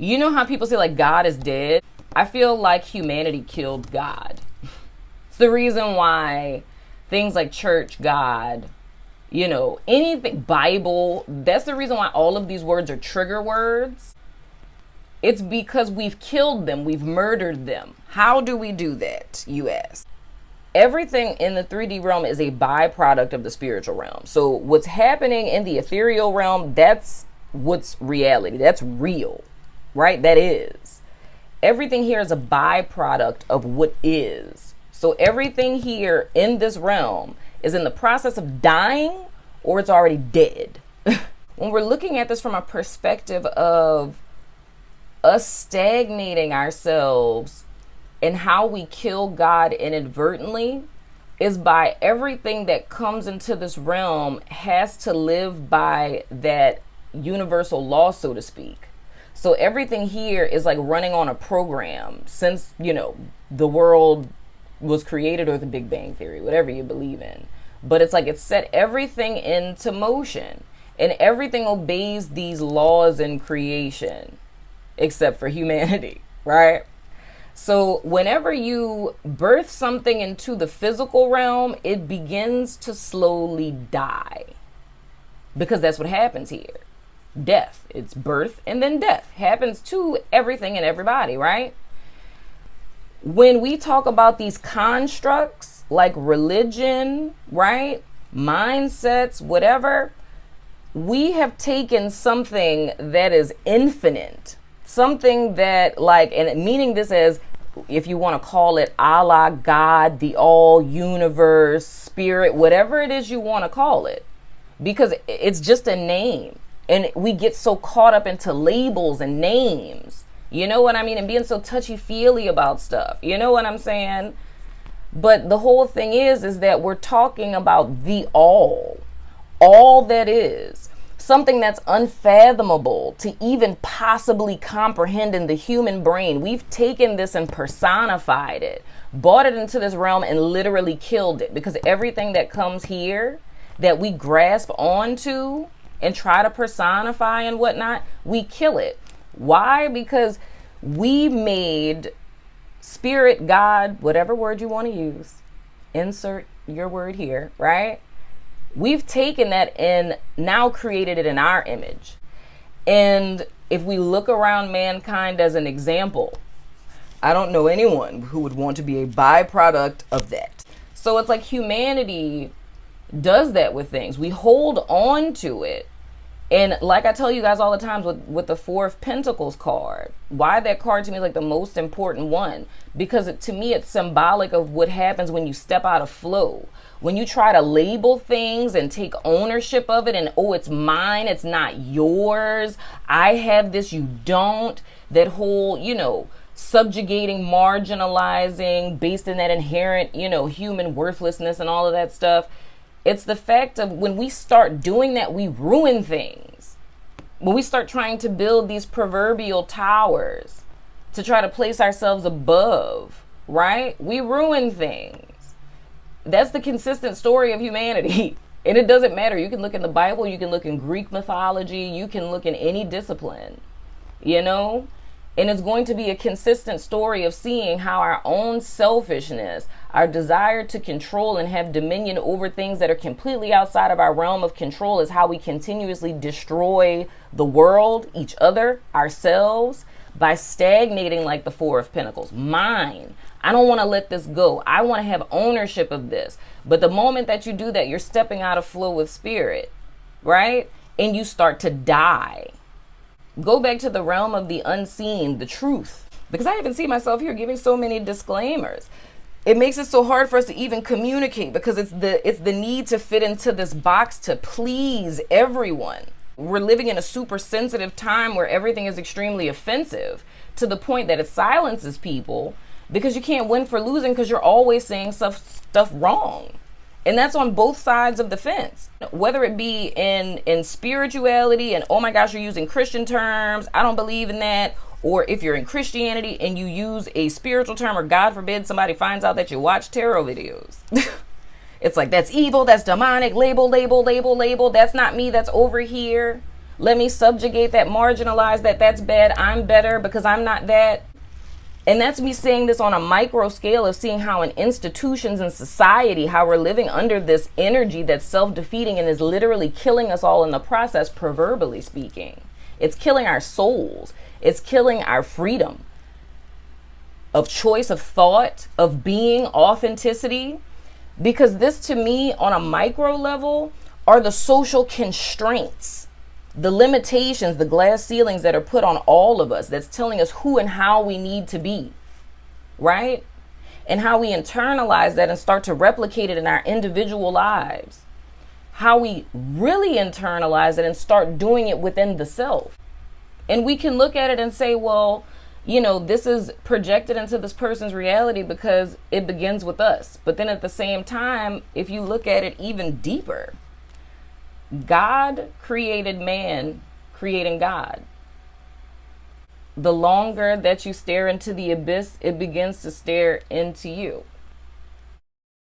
You know how people say like God is dead? I feel like humanity killed God. It's the reason why things like church, God, you know, anything, Bible, that's the reason why all of these words are trigger words. It's because we've killed them. We've murdered them. How do we do that, you ask? Everything in the 3D realm is a byproduct of the spiritual realm. So what's happening in the ethereal realm, that's what's reality. That's real, right? That is. Everything here is a byproduct of what is. So everything here in this realm is in the process of dying or it's already dead. When we're looking at this from a perspective of us stagnating ourselves and how we kill God inadvertently is by everything that comes into this realm has to live by that universal law, so to speak. So everything here is like running on a program since, you know, the world was created, or the Big Bang Theory, whatever you believe in. But it's like it set everything into motion and everything obeys these laws in creation except for humanity, right? So whenever you birth something into the physical realm, it begins to slowly die because that's what happens here. Death, it's birth and then death happens to everything and everybody, right? When we talk about these constructs like religion, right? Mindsets, whatever, we have taken something that is infinite, something that like, and meaning this as, if you want to call it Allah, God, the all universe, spirit, whatever it is you want to call it, because it's just a name. And we get so caught up into labels and names, you know what I mean? And being so touchy-feely about stuff, you know what I'm saying? But the whole thing is that we're talking about the all that is, something that's unfathomable to even possibly comprehend in the human brain. We've taken this and personified it, brought it into this realm and literally killed it, because everything that comes here that we grasp onto and try to personify and whatnot, we kill it. Why? Because we made spirit, God, whatever word you want to use, insert your word here, right? We've taken that and now created it in our image. And if we look around mankind as an example, I don't know anyone who would want to be a byproduct of that. So it's like humanity does that with things. We hold on to it. And like I tell you guys all the time with the Four of Pentacles card, why that card to me is like the most important one, because to me it's symbolic of what happens when you step out of flow. When you try to label things and take ownership of it and, oh, it's mine, it's not yours, I have this, you don't, that whole, you know, subjugating, marginalizing, based in that inherent, you know, human worthlessness and all of that stuff. It's the fact of when we start doing that, we ruin things. When we start trying to build these proverbial towers to try to place ourselves above, right? We ruin things. That's the consistent story of humanity. And it doesn't matter. You can look in the Bible, you can look in Greek mythology, you can look in any discipline, you know? And it's going to be a consistent story of seeing how our own selfishness, our desire to control and have dominion over things that are completely outside of our realm of control is how we continuously destroy the world, each other, ourselves, by stagnating like the Four of Pentacles. Mine. I don't want to let this go. I want to have ownership of this. But the moment that you do that, you're stepping out of flow with spirit, right? And you start to die. Go back to the realm of the unseen, the truth. Because I even see myself here giving so many disclaimers. It makes it so hard for us to even communicate because it's the need to fit into this box to please everyone. We're living in a super sensitive time where everything is extremely offensive to the point that it silences people because you can't win for losing because you're always saying stuff wrong. And that's on both sides of the fence, whether it be in spirituality and, oh my gosh, you're using Christian terms, I don't believe in that. Or if you're in Christianity and you use a spiritual term, or God forbid somebody finds out that you watch tarot videos. It's like, that's evil, that's demonic, label. That's not me, that's over here. Let me subjugate that, marginalize that. That's bad. I'm better because I'm not that. And that's me saying this on a micro scale of seeing how in institutions and society, how we're living under this energy that's self-defeating and is literally killing us all in the process, proverbially speaking. It's killing our souls. It's killing our freedom of choice, of thought, of being, authenticity. Because this, to me, on a micro level, are the social constraints, the limitations, the glass ceilings that are put on all of us, that's telling us who and how we need to be, right? And how we internalize that and start to replicate it in our individual lives. How we really internalize it and start doing it within the self. And we can look at it and say, well, you know, this is projected into this person's reality because it begins with us. But then at the same time, if you look at it even deeper, God created man, creating God. The longer that you stare into the abyss, it begins to stare into you.